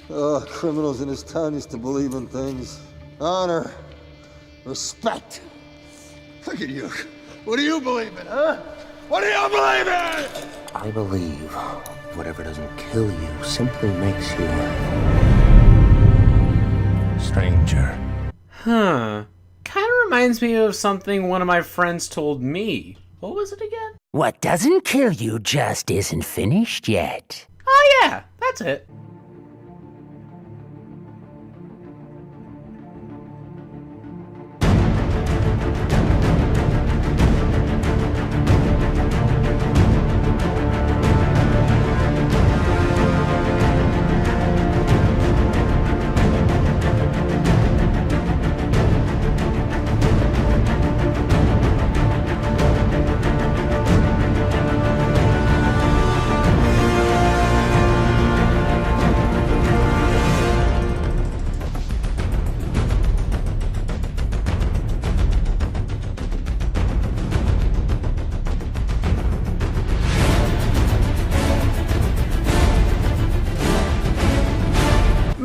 Criminals in this town used to believe in things. Honor. Respect. Look at you. What do you believe in, huh? What do you believe in? I believe whatever doesn't kill you simply makes you stranger. Huh. Kind of reminds me of something one of my friends told me. What was it again? What doesn't kill you just isn't finished yet. Oh yeah, that's it.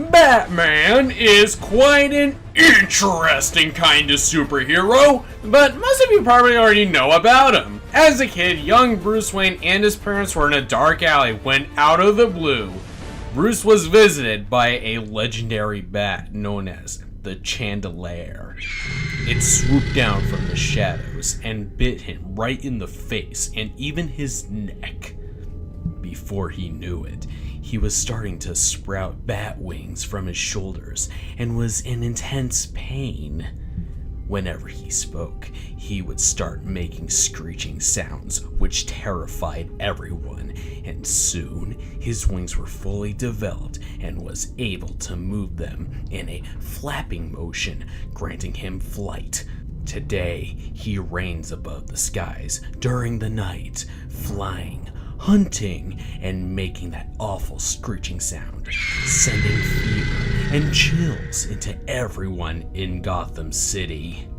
Batman is quite an interesting kind of superhero, but most of you probably already know about him. As a kid, young Bruce Wayne and his parents were in a dark alley when, out of the blue, Bruce was visited by a legendary bat known as the Chandelier. It swooped down from the shadows and bit him right in the face and even his neck. Before he knew it, he was starting to sprout bat wings from his shoulders and was in intense pain. Whenever he spoke, he would start making screeching sounds which terrified everyone, and soon his wings were fully developed and was able to move them in a flapping motion, granting him flight. Today, he reigns above the skies during the night, flying, hunting, and making that awful screeching sound, sending fear and chills into everyone in Gotham City.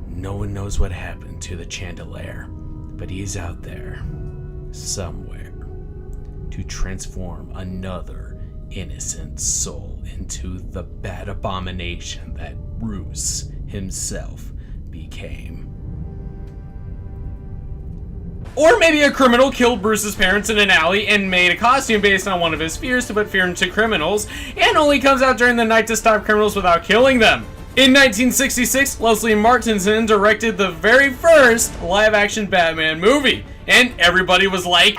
No one knows what happened to the Chandelier, but he's out there, somewhere, to transform another innocent soul into the bad abomination that Bruce himself became. Or maybe a criminal killed Bruce's parents in an alley and made a costume based on one of his fears to put fear into criminals, and only comes out during the night to stop criminals without killing them. In 1966, Leslie Martinson directed the very first live-action Batman movie, and everybody was like...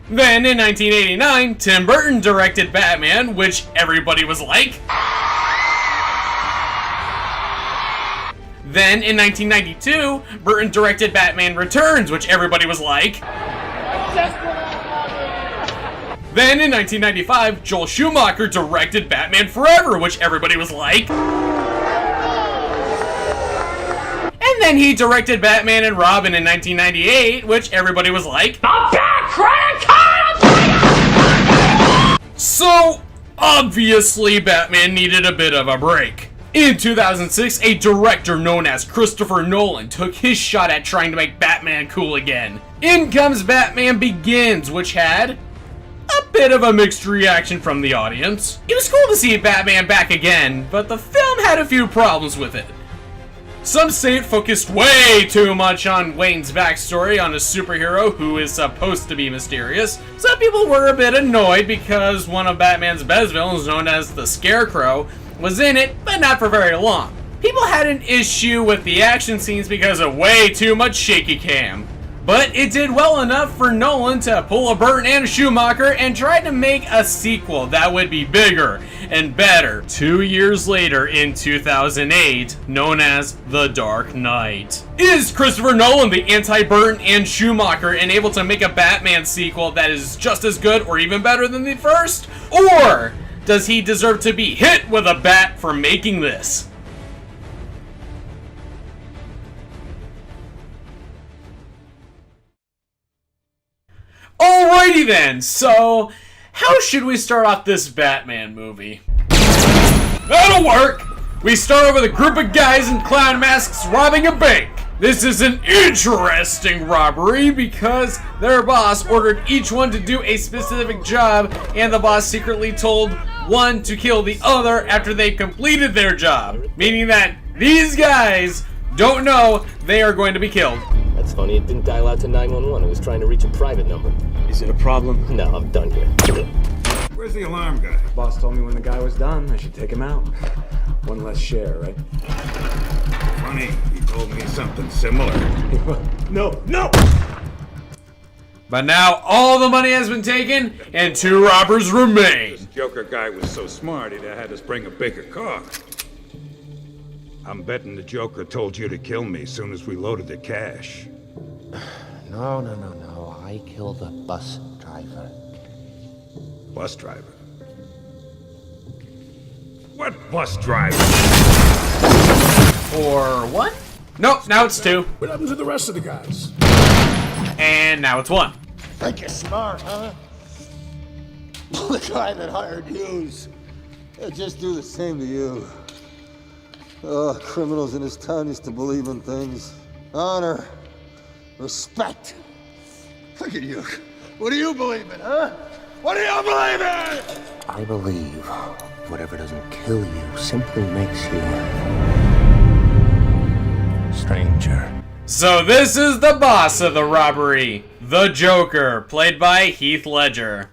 Then in 1989, Tim Burton directed Batman, which everybody was like... Then, in 1992, Burton directed Batman Returns, which everybody was like. Then, in 1995, Joel Schumacher directed Batman Forever, which everybody was like. And then he directed Batman and Robin in 1998, which everybody was like. So, obviously, Batman needed a bit of a break. In 2006, a director known as Christopher Nolan took his shot at trying to make Batman cool again. In comes Batman Begins, which had a bit of a mixed reaction from the audience. It was cool to see Batman back again, but the film had a few problems with it. Some say it focused way too much on Wayne's backstory on a superhero who is supposed to be mysterious. Some people were a bit annoyed because one of Batman's best villains, known as the Scarecrow, was in it, but not for very long. People had an issue with the action scenes because of way too much shaky cam. But it did well enough for Nolan to pull a Burton and a Schumacher and try to make a sequel that would be bigger and better 2 years later in 2008, known as The Dark Knight. Is Christopher Nolan the anti-Burton and Schumacher and able to make a Batman sequel that is just as good or even better than the first? Or does he deserve to be hit with a bat for making this? Alrighty then, so how should we start off this Batman movie? That'll work! We start off with a group of guys in clown masks robbing a bank. This is an interesting robbery because their boss ordered each one to do a specific job, and the boss secretly told one to kill the other after they completed their job. Meaning that these guys don't know they are going to be killed. That's funny, it didn't dial out to 911. It was trying to reach a private number. Is it a problem? No, I'm done here. Where's the alarm guy? Boss told me when the guy was done, I should take him out. One less share, right? Funny, he told me something similar. No, no! But now all the money has been taken and 2 robbers remain. This Joker guy was so smart he'd have had us bring a bigger car. I'm betting the Joker told you to kill me as soon as we loaded the cash. No. I killed the bus driver. Bus driver? What bus driver? Or 1? Nope, now it's 2. What happened to the rest of the guys? And now it's 1. Think you're smart, huh? The guy that hired yous. He'll just do the same to you. Criminals in this town used to believe in things. Honor. Respect. Look at you. What do you believe in, huh? What do you believe in? I believe whatever doesn't kill you simply makes you stranger. So this is the boss of the robbery, the Joker, played by Heath Ledger.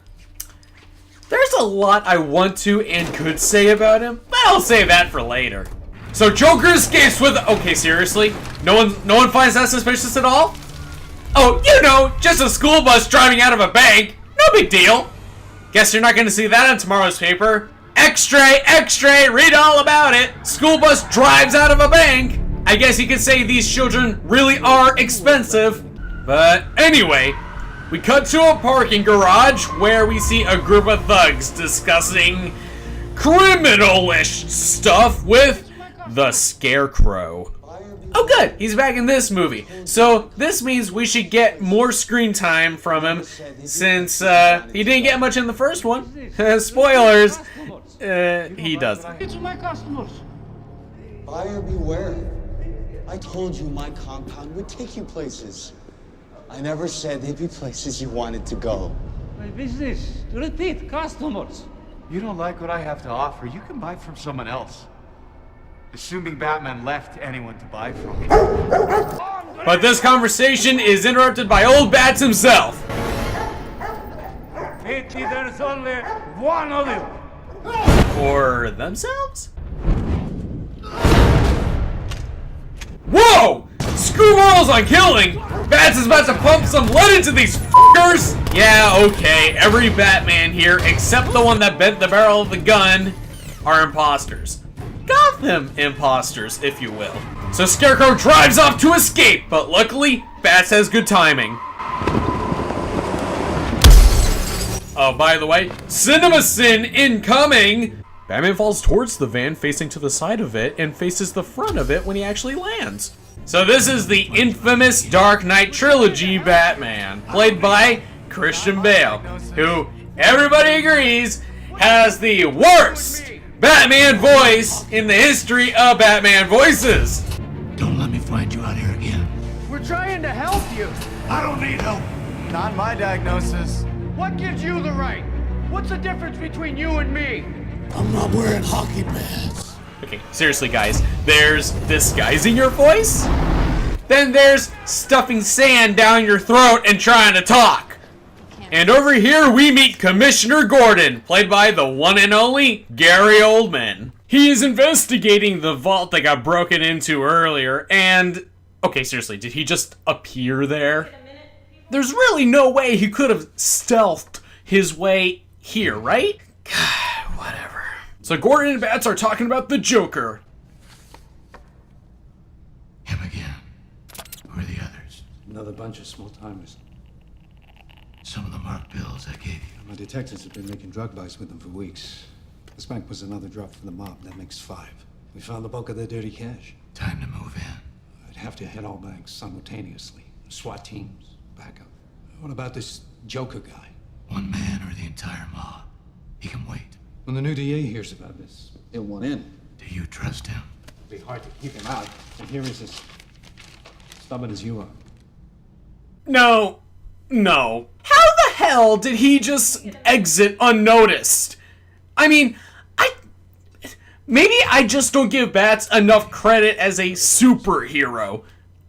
There's a lot I want to and could say about him, but I'll save that for later. So Joker escapes with... Okay, seriously? No one finds that suspicious at all? Oh, you know, just a school bus driving out of a bank. No big deal. Guess you're not going to see that in tomorrow's paper. X-ray, X-ray, read all about it. School bus drives out of a bank. I guess you could say these children really are expensive. But anyway, we cut to a parking garage where we see a group of thugs discussing criminal-ish stuff with the Scarecrow. Oh good, he's back in this movie. So this means we should get more screen time from him since he didn't get much in the first one. Spoilers, he doesn't. It's my customers. Buyer beware. I told you my compound would take you places. I never said they'd be places you wanted to go. My business, to repeat, customers. You don't like what I have to offer, you can buy from someone else. Assuming Batman left anyone to buy from. But this conversation is interrupted by old Bats himself. Pity there's only one of you. Or themselves? Whoa! Screw morals on killing! Bats is about to pump some lead into these f***ers! Yeah, okay, every Batman here, except the one that bent the barrel of the gun, are imposters. Gotham imposters, if you will. So Scarecrow drives off to escape, but luckily, Bats has good timing. Oh, by the way, Cinema Sin incoming! Batman falls towards the van facing to the side of it and faces the front of it when he actually lands. So this is the infamous Dark Knight trilogy Batman, played by Christian Bale, who everybody agrees has the worst Batman voice in the history of Batman voices. Don't let me find you out here again. We're trying to help you. I don't need help. Not my diagnosis. What gives you the right? What's the difference between you and me? I'm not wearing hockey pads. Okay, seriously guys, there's disguising your voice, then there's stuffing sand down your throat and trying to talk. And over here we meet Commissioner Gordon, played by the one and only Gary Oldman. He is investigating the vault that got broken into earlier, and... Okay, seriously, did he just appear there? There's really no way he could have stealthed his way here, right? God, whatever. So Gordon and Bats are talking about the Joker. Him again. Who are the others? Another bunch of small-timers. Some of the marked bills I gave you. My detectives have been making drug buys with them for weeks. This bank was another drop for the mob. That makes 5. We found the bulk of their dirty cash. Time to move in. I'd have to hit all banks simultaneously. SWAT teams, backup. What about this Joker guy? One man or the entire mob. He can wait. When the new DA hears about this, he'll want in. Do you trust him? It'll be hard to keep him out. And here is this Stubborn as you are. No. No. How the hell did he just exit unnoticed? I mean, maybe I just don't give Bats enough credit as a superhero.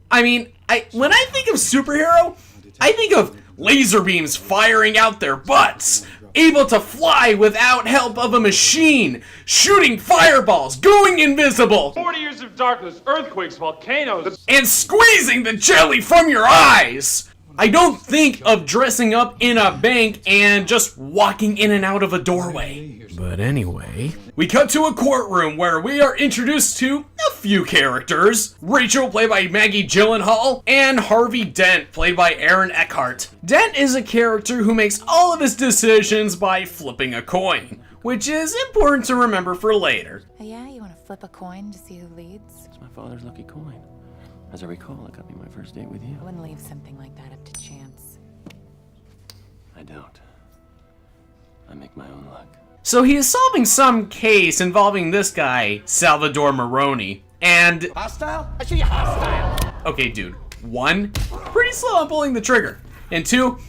I mean, when I think of superhero, I think of laser beams firing out their butts, able to fly without help of a machine, shooting fireballs, going invisible, 40 years of darkness, earthquakes, volcanoes, and squeezing the jelly from your eyes. I don't think of dressing up in a bank and just walking in and out of a doorway. But anyway, we cut to a courtroom where we are introduced to a few characters. Rachel, played by Maggie Gyllenhaal, and Harvey Dent, played by Aaron Eckhart. Dent is a character who makes all of his decisions by flipping a coin, which is important to remember for later. Oh yeah, you want to flip a coin to see who leads? It's my father's lucky coin. As I recall, it got me my first date with you. I wouldn't leave something like that up to chance. I don't. I make my own luck. So he is solving some case involving this guy, Salvador Maroni, and... Hostile? I see you hostile. Okay, dude. 1, pretty slow on pulling the trigger. And 2,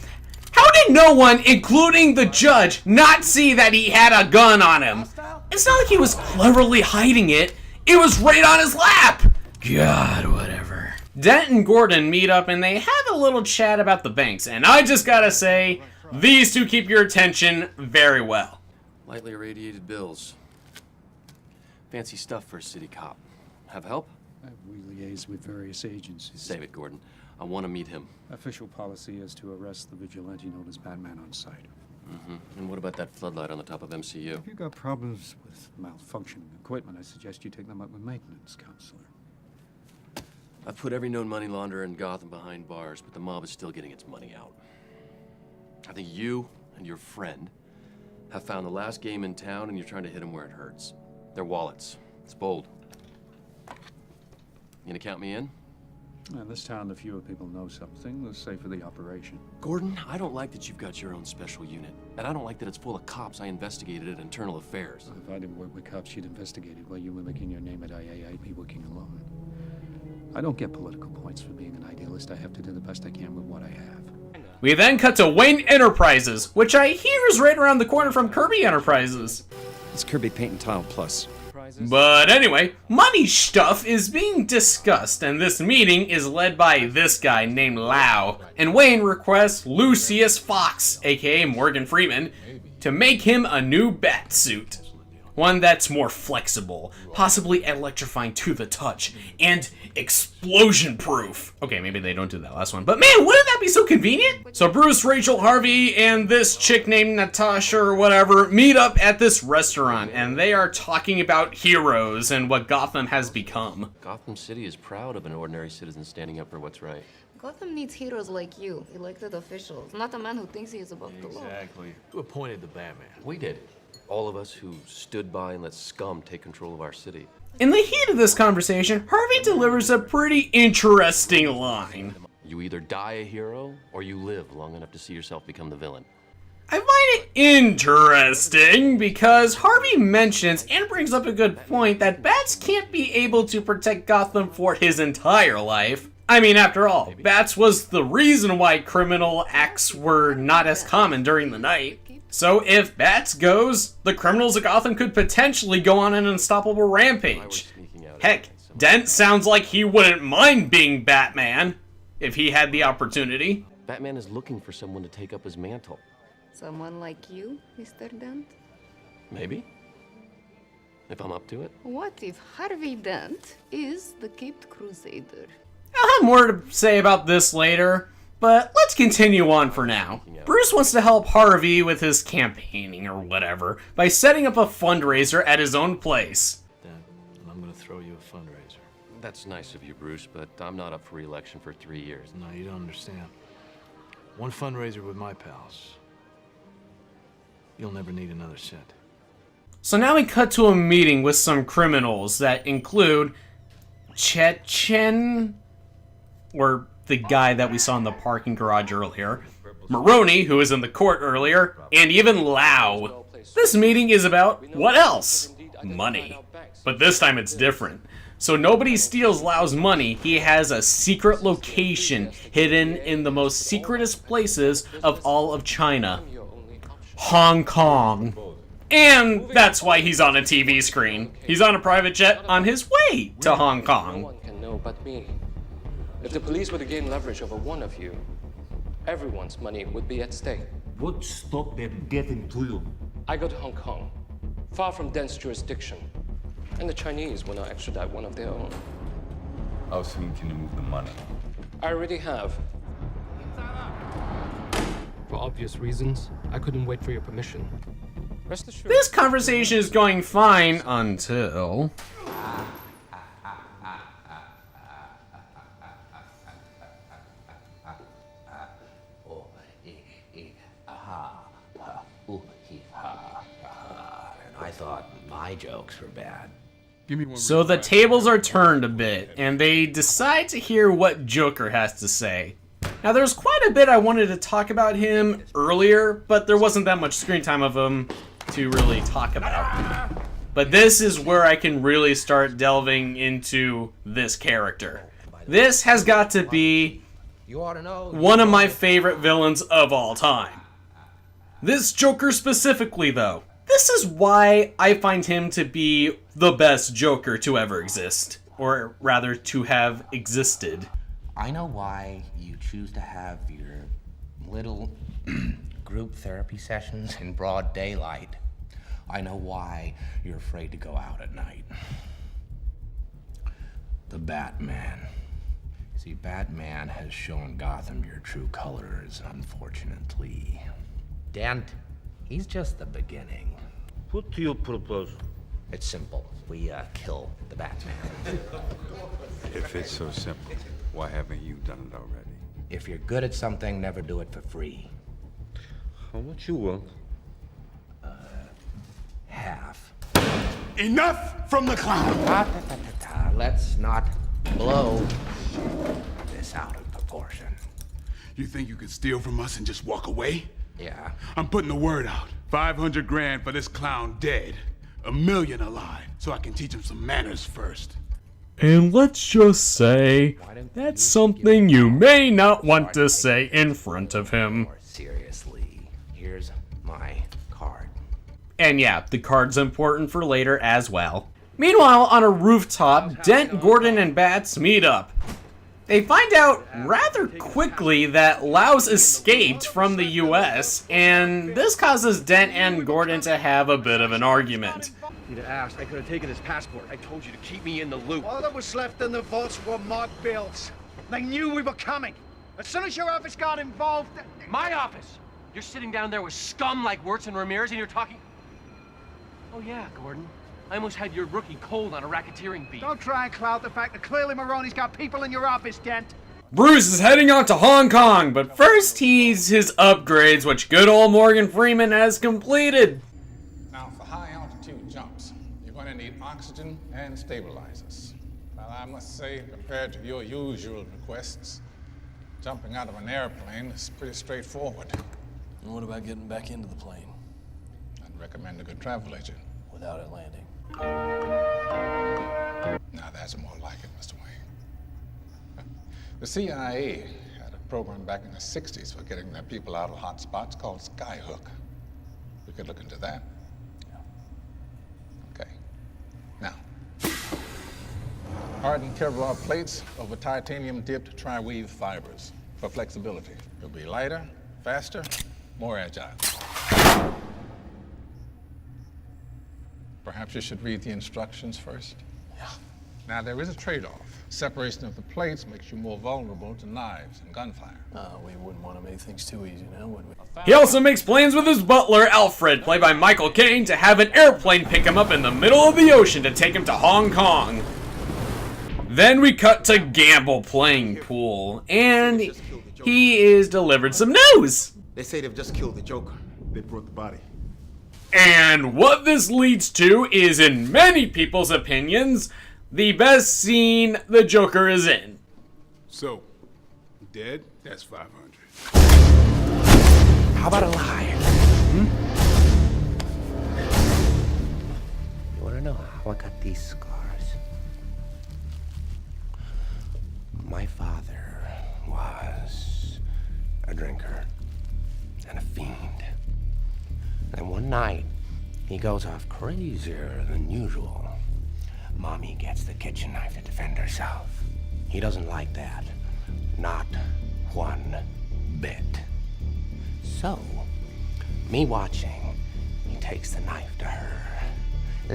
how did no one, including the judge, not see that he had a gun on him? It's not like he was cleverly hiding it. It was right on his lap. God, whatever. Dent and Gordon meet up and they have a little chat about the banks. And I just gotta say, these two keep your attention very well. Lightly irradiated bills. Fancy stuff for a city cop. Have help? We liaise with various agencies. Save it, Gordon. I want to meet him. Official policy is to arrest the vigilante known as Batman on sight. And what about that floodlight on the top of MCU? If you've got problems with malfunctioning equipment, I suggest you take them up with maintenance counselor. I've put every known money launderer in Gotham behind bars, but the mob is still getting its money out. I think you and your friend have found the last game in town and you're trying to hit them where it hurts. Their wallets. It's bold. You gonna count me in? In this town, the fewer people know something, the safer the operation. Gordon, I don't like that you've got your own special unit. And I don't like that it's full of cops I investigated at Internal Affairs. If I didn't work with cops you'd investigated while you were making your name at IA, I'd be working alone. I don't get political points for being an idealist. I have to do the best I can with what I have. We then cut to Wayne Enterprises, which I hear is right around the corner from Kirby Enterprises. It's Kirby Paint and Tile Plus. But anyway, money stuff is being discussed, and this meeting is led by this guy named Lau. And Wayne requests Lucius Fox, aka Morgan Freeman, to make him a new bat suit. One that's more flexible, possibly electrifying to the touch, and explosion-proof. Okay, maybe they don't do that last one, but man, wouldn't that be so convenient? So Bruce, Rachel, Harvey, and this chick named Natasha or whatever meet up at this restaurant, and they are talking about heroes and what Gotham has become. Gotham City is proud of an ordinary citizen standing up for what's right. Gotham needs heroes like you, elected officials, not a man who thinks he is above the law. Exactly. Who appointed the Batman? We did. All of us who stood by and let scum take control of our city. In the heat of this conversation, Harvey delivers a pretty interesting line. You either die a hero, or you live long enough to see yourself become the villain. I find it interesting because Harvey mentions and brings up a good point that Bats can't be able to protect Gotham for his entire life. I mean, after all, Bats was the reason why criminal acts were not as common during the night. So if Bats goes, the criminals of Gotham could potentially go on an unstoppable rampage. Heck, Dent sounds like he wouldn't mind being Batman if he had the opportunity. Batman is looking for someone to take up his mantle. Someone like you, Mr. Dent? Maybe. If I'm up to it. What if Harvey Dent is the Caped Crusader? I'll have more to say about this later, but let's continue on for now. Bruce wants to help Harvey with his campaigning or whatever by setting up a fundraiser at his own place. Dad, I'm gonna throw you a fundraiser. That's nice of you, Bruce, but I'm not up for re-election for 3 years. No, you don't understand. One fundraiser with my pals. You'll never need another cent. So now we cut to a meeting with some criminals that include Chechen, or the guy that we saw in the parking garage earlier, Maroni, who was in the court earlier, and even Lau. This meeting is about what else? Money. But this time it's different. So nobody steals Lau's money. He has a secret location hidden in the most secretest places of all of China. Hong Kong. And that's why he's on a TV screen. He's on a private jet on his way to Hong Kong. No one can know but me. If the police were to gain leverage over one of you, everyone's money would be at stake. What stopped them getting to you? I go to Hong Kong, far from dense jurisdiction, and the Chinese will not extradite one of their own. How soon can you move the money? I already have. For obvious reasons, I couldn't wait for your permission. Rest assured. This conversation is going fine until... I thought my jokes were bad. So the tables are turned a bit, and they decide to hear what Joker has to say. Now, there's quite a bit I wanted to talk about him earlier, but there wasn't that much screen time of him to really talk about. But this is where I can really start delving into this character. This has got to be one of my favorite villains of all time. This Joker specifically, though. This is why I find him to be the best Joker to ever exist. Or rather, to have existed. I know why you choose to have your little group therapy sessions in broad daylight. I know why you're afraid to go out at night. The Batman. See, Batman has shown Gotham your true colors, unfortunately. Dent, he's just the beginning. What do you propose? It's simple. We kill the Batman. If it's so simple, why haven't you done it already? If you're good at something, never do it for free. How much you want? Half. Enough from the clown! Let's not blow this out of proportion. You think you could steal from us and just walk away? Yeah. I'm putting the word out. 500 grand for this clown dead. $1 million alive, so I can teach him some manners first. And let's just say, that's something you may not want to say in front of him. Seriously, here's my card. And yeah, the card's important for later as well. Meanwhile, on a rooftop, Dent, Gordon, and Bats meet up. They find out rather quickly that Lau's escaped from the US, and this causes Dent and Gordon to have a bit of an argument. If you'd asked, I could have taken his passport. I told you to keep me in the loop. All that was left in the vaults were marked bills. They knew we were coming. As soon as your office got involved... My office? You're sitting down there with scum like Wirtz and Ramirez and you're talking... Oh yeah, Gordon. I almost had your rookie cold on a racketeering beat. Don't try and cloud the fact that clearly Maroney's got people in your office, Dent. Bruce is heading out to Hong Kong, but first he's his upgrades, which good old Morgan Freeman has completed. Now, for high altitude jumps, you're going to need oxygen and stabilizers. Well, I must say, compared to your usual requests, jumping out of an airplane is pretty straightforward. And what about getting back into the plane? I'd recommend a good travel agent. Without it landing. Now that's more like it, Mr. Wayne. The CIA had a program back in the 60s for getting their people out of hot spots called Skyhook. We could look into that. Okay. Now, hardened Kevlar plates over titanium-dipped tri-weave fibers for flexibility. It'll be lighter, faster, more agile. Perhaps you should read the instructions first? Yeah. Now, there is a trade-off. Separation of the plates makes you more vulnerable to knives and gunfire. We wouldn't want to make things too easy now, would we? He also makes plans with his butler, Alfred, played by Michael Caine, to have an airplane pick him up in the middle of the ocean to take him to Hong Kong. Then we cut to Gamble playing pool, and he is delivered some news. They say they've just killed the Joker. They brought the body. And what this leads to is, in many people's opinions, the best scene the Joker is in. So, dead? That's 500. How about alive? You want to know how I got these scars? one night, he goes off crazier than usual. Mommy gets the kitchen knife to defend herself. He doesn't like that. Not one bit. So, me watching, he takes the knife to her,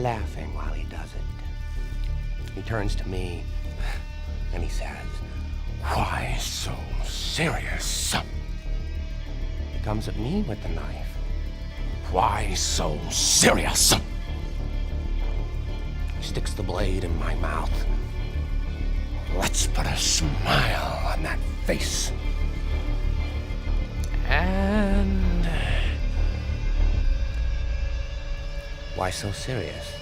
laughing while he does it. He turns to me and he says, "Why so serious?" He comes at me with the knife. "Why so serious?" He sticks the blade in my mouth. Let's put a smile on that face. And why so serious?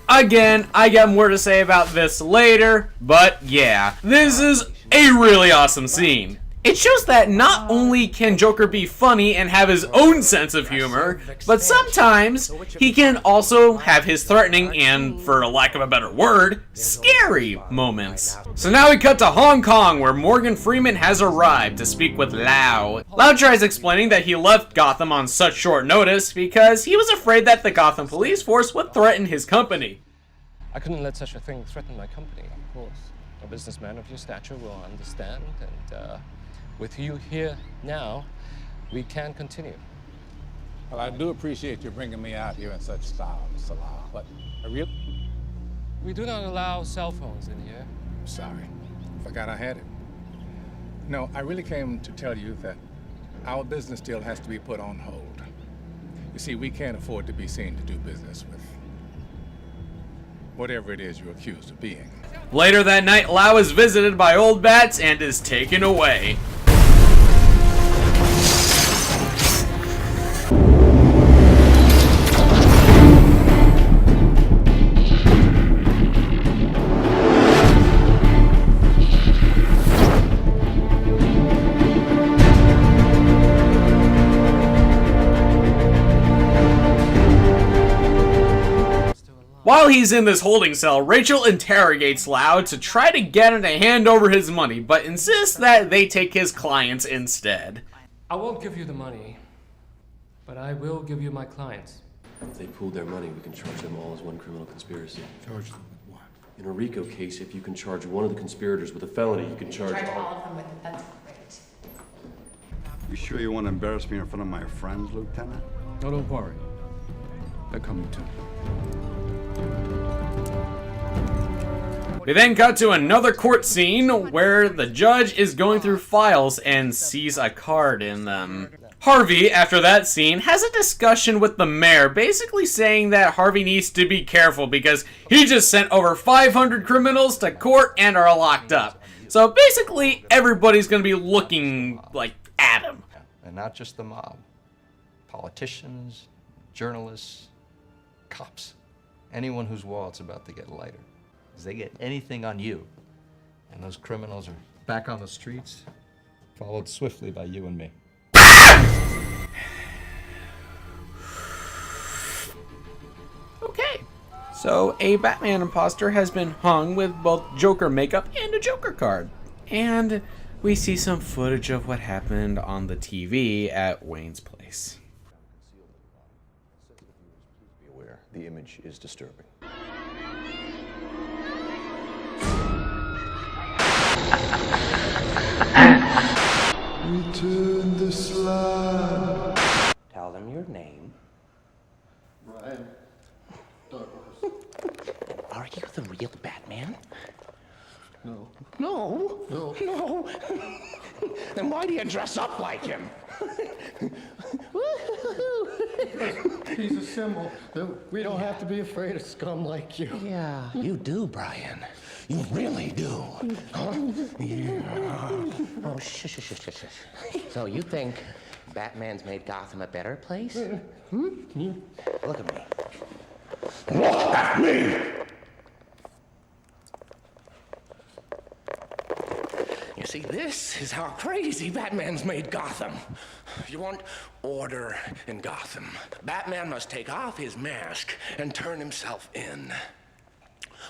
Again, I got more to say about this later, but yeah, this is a really awesome scene. It shows that not only can Joker be funny and have his own sense of humor, but sometimes he can also have his threatening and, for lack of a better word, scary moments. So now we cut to Hong Kong, where Morgan Freeman has arrived to speak with Lau. Lau tries explaining that he left Gotham on such short notice because he was afraid that the Gotham police force would threaten his company. I couldn't let such a thing threaten my company, of course. A businessman of your stature will understand, and with you here now, we can continue. Well, I do appreciate you bringing me out here in such style, Mr. Lau, but we do not allow cell phones in here. Sorry, forgot I had it. No, I really came to tell you that our business deal has to be put on hold. You see, we can't afford to be seen to do business with whatever it is you're accused of being. Later that night, Lau is visited by old bats and is taken away. While he's in this holding cell, Rachel interrogates Lau to try to get him to hand over his money, but insists that they take his clients instead. I won't give you the money, but I will give you my clients. If they pooled their money, we can charge them all as one criminal conspiracy. Charge them with what? In a RICO case, if you can charge one of the conspirators with a felony, you can charge all of them with it. That's great. You sure you want to embarrass me in front of my friends, Lieutenant? No, don't worry. They're coming too. We then cut to another court scene where the judge is going through files and sees a card in them. Harvey, after that scene, has a discussion with the mayor, basically saying that Harvey needs to be careful because he just sent over 500 criminals to court and are locked up. So basically, everybody's gonna be looking, like, at him. And not just the mob. Politicians, journalists, cops. Anyone whose wallet's about to get lighter. Because they get anything on you. And those criminals are back on the streets, followed swiftly by you and me. Okay. So, a Batman imposter has been hung with both Joker makeup and a Joker card. And we see some footage of what happened on the TV at Wayne's place. Be aware, the image is disturbing. Return the slab. Tell them your name. Ryan. Are you the real Batman? No. No? No. No. Then why do you dress up like him? He's a symbol that we don't have to be afraid of scum like you. Yeah, you do, Brian. You really do. Huh? Yeah. Oh, shush. So you think Batman's made Gotham a better place? Hmm? Look at me. Look at me! You see, this is how crazy Batman's made Gotham. You want order in Gotham. Batman must take off his mask and turn himself in.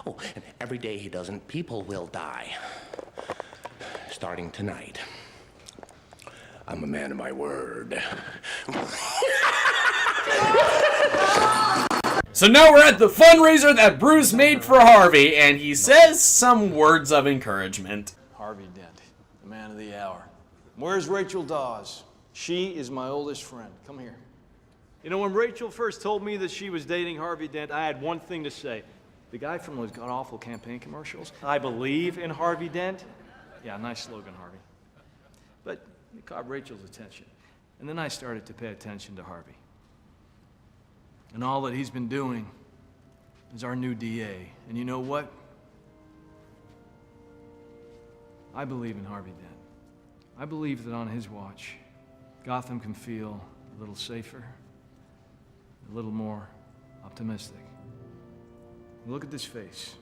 Oh, and every day he doesn't, people will die. Starting tonight. I'm a man of my word. So now we're at the fundraiser that Bruce made for Harvey, and he says some words of encouragement. Harvey Dent, the man of the hour. Where's Rachel Dawes? She is my oldest friend. Come here. You know, when Rachel first told me that she was dating Harvey Dent, I had one thing to say. The guy from those god-awful campaign commercials, I believe in Harvey Dent. Yeah, nice slogan, Harvey. But it caught Rachel's attention. And then I started to pay attention to Harvey. And all that he's been doing is our new DA. And you know what? I believe in Harvey Dent. I believe that on his watch, Gotham can feel a little safer, a little more optimistic. Look at this face.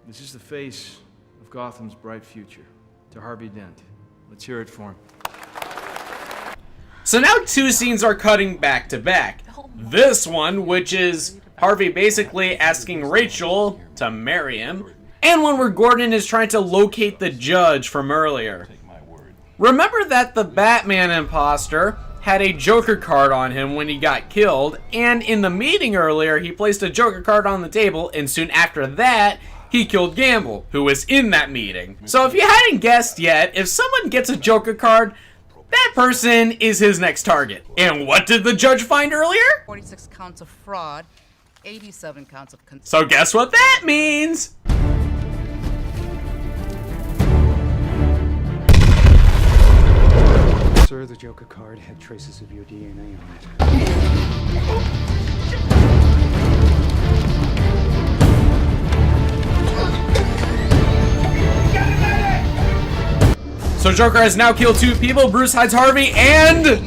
This is the face of Gotham's bright future. To Harvey Dent. Let's hear it for him. So now two scenes are cutting back to back. This one, which is Harvey basically asking Rachel to marry him, and one where Gordon is trying to locate the judge from earlier. Remember that the Batman imposter had a Joker card on him when he got killed, and in the meeting earlier, he placed a Joker card on the table, and soon after that, he killed Gamble, who was in that meeting. So if you hadn't guessed yet, if someone gets a Joker card, that person is his next target. And what did the judge find earlier? 46 counts of fraud, 87 counts of So guess what that means? Sir, the Joker card had traces of your DNA on it. So Joker has now killed two people, Bruce hides Harvey, and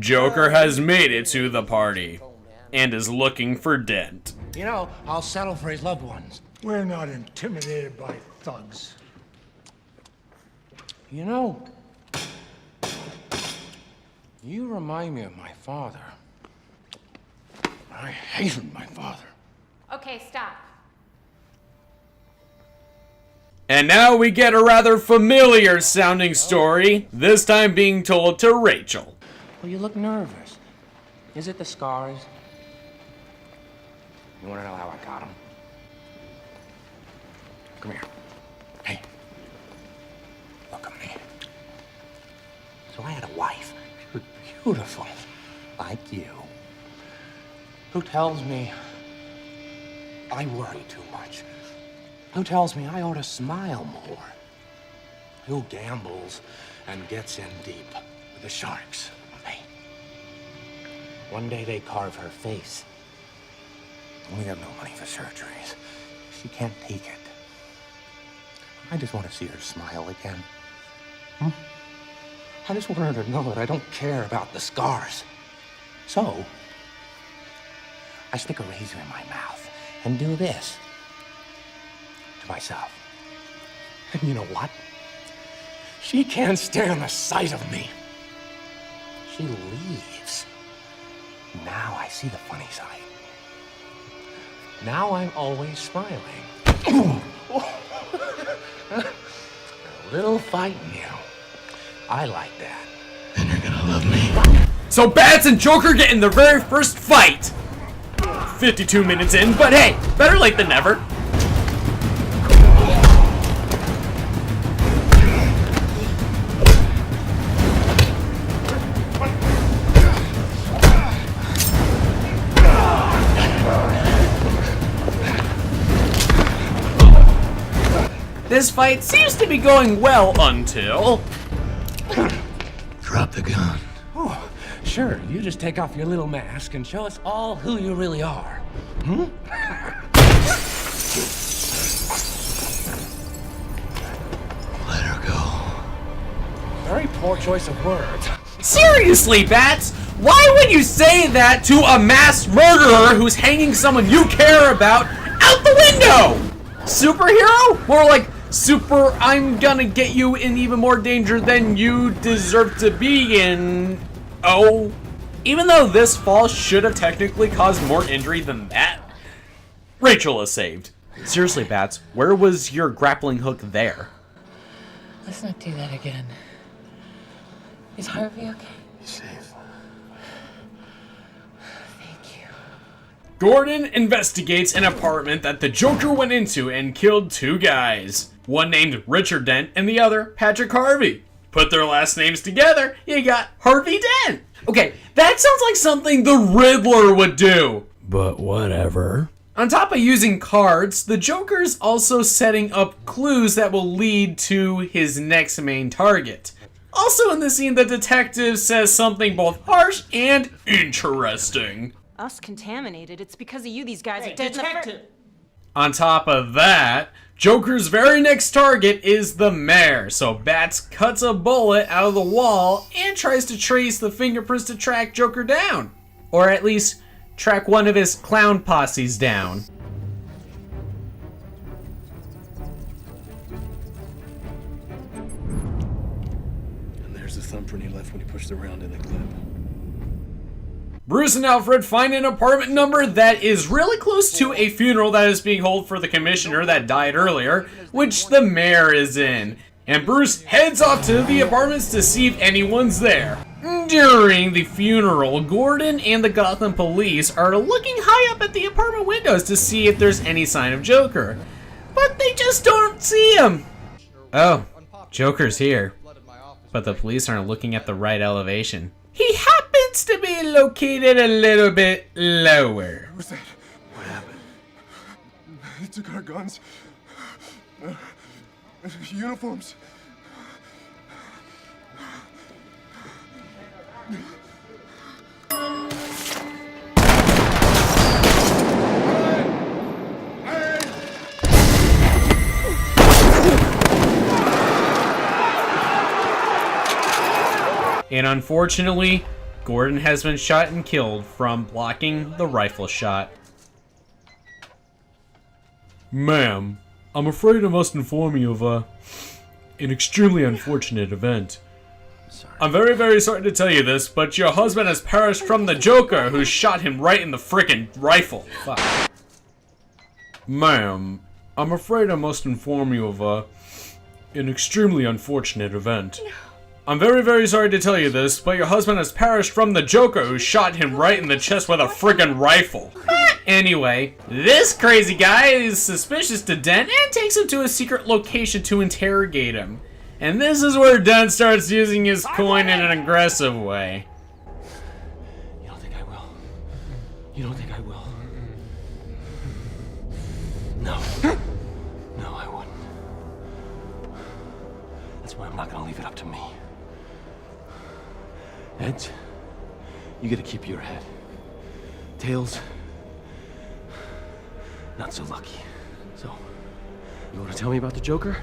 Joker has made it to the party and is looking for Dent. You know, I'll settle for his loved ones. We're not intimidated by thugs. You know, you remind me of my father. I hated my father. Okay, stop. And now we get a rather familiar sounding story, this time being told to Rachel. Well, you look nervous. Is it the scars? You want to know how I got them? Come here. Hey. Look at me. So I had a wife, she was beautiful, like you, who tells me I worry too much. Who tells me I ought to smile more? Who gambles and gets in deep with the sharks? Hey. One day they carve her face. We have no money for surgeries. She can't take it. I just want to see her smile again. I just want her to know that I don't care about the scars. So, I stick a razor in my mouth and do this to myself. And you know what? She can't stand the sight of me. She leaves. Now I see the funny side. Now I'm always smiling. A little fight in you. I like that. And you're gonna love me. So Bats and Joker get in their very first fight. 52 minutes in, but hey, better late than never. This fight seems to be going well until... Drop the gun. Oh, sure. You just take off your little mask and show us all who you really are. Let her go. Very poor choice of words. Seriously, Bats? Why would you say that to a mass murderer who's hanging someone you care about out the window? Superhero? More like super, I'm gonna get you in even more danger than you deserve to be in. Oh. Even though this fall should have technically caused more injury than that, Rachel is saved. Seriously, Bats, where was your grappling hook there? Let's not do that again. Is Harvey okay? He's safe. Thank you. Gordon investigates an apartment that the Joker went into and killed two guys. One named Richard Dent and the other Patrick Harvey. Put their last names together, you got Harvey Dent. Okay, that sounds like something the Riddler would do. But whatever. On top of using cards, the Joker's also setting up clues that will lead to his next main target. Also in the scene, the detective says something both harsh and interesting. Us contaminated. It's because of you these guys are dead in the first. On top of that, Joker's very next target is the mayor, so Bats cuts a bullet out of the wall and tries to trace the fingerprints to track Joker down. Or at least, track one of his clown posses down. And there's the thumbprint he left when he pushed the round in the clip. Bruce and Alfred find an apartment number that is really close to a funeral that is being held for the commissioner that died earlier, which the mayor is in. And Bruce heads off to the apartments to see if anyone's there. During the funeral, Gordon and the Gotham police are looking high up at the apartment windows to see if there's any sign of Joker. But they just don't see him. Oh, Joker's here. But the police aren't looking at the right elevation. He happens to be located a little bit lower. What was that? What happened? They took our guns. Uniforms. And unfortunately, Gordon has been shot and killed from blocking the rifle shot. Ma'am, I'm afraid I must inform you of an extremely unfortunate event. I'm very, very sorry to tell you this, but your husband has perished from the Joker, who shot him right in the frickin' rifle. Fuck. Ma'am, I'm afraid I must inform you of an extremely unfortunate event. I'm very, very sorry to tell you this, but your husband has perished from the Joker, who shot him right in the chest with a friggin' rifle. Anyway, this crazy guy is suspicious to Dent and takes him to a secret location to interrogate him. And this is where Dent starts using his coin in an aggressive way. You don't think I will? You don't think I will? No. No, I wouldn't. That's why I'm not gonna leave it up to me. Heads, you gotta keep your head. Tails, not so lucky. So, you wanna tell me about the Joker?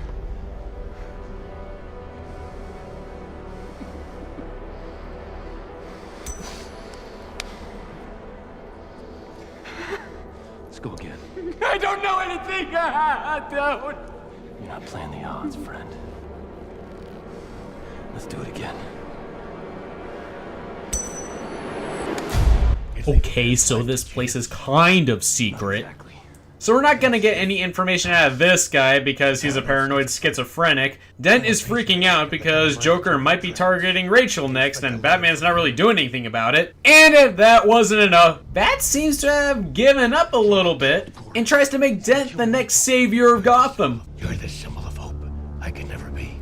Let's go again. I don't know anything! I don't! You're not playing the odds, friend. Let's do it again. Okay, so this place is kind of secret. So we're not gonna get any information out of this guy because he's a paranoid schizophrenic. Dent is freaking out because Joker might be targeting Rachel next and Batman's not really doing anything about it. And if that wasn't enough, Bat seems to have given up a little bit and tries to make Dent the next savior of Gotham. You're the symbol of hope I could never be.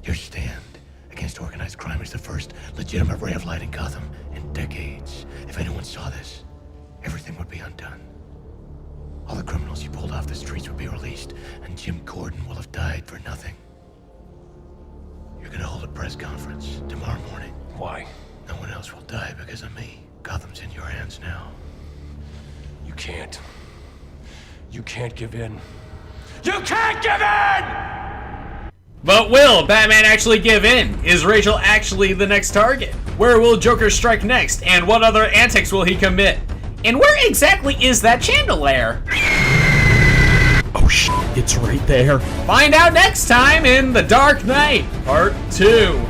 Your stand against organized crime is the first legitimate ray of light in Gotham in decades. If anyone saw this, everything would be undone. All the criminals you pulled off the streets would be released, and Jim Gordon will have died for nothing. You're gonna hold a press conference tomorrow morning. Why? No one else will die because of me. Gotham's in your hands now. You can't. You can't give in. You can't give in! But will Batman actually give in? Is Rachel actually the next target? Where will Joker strike next? And what other antics will he commit? And where exactly is that chandelier? Oh shit, it's right there. Find out next time in The Dark Knight, Part 2.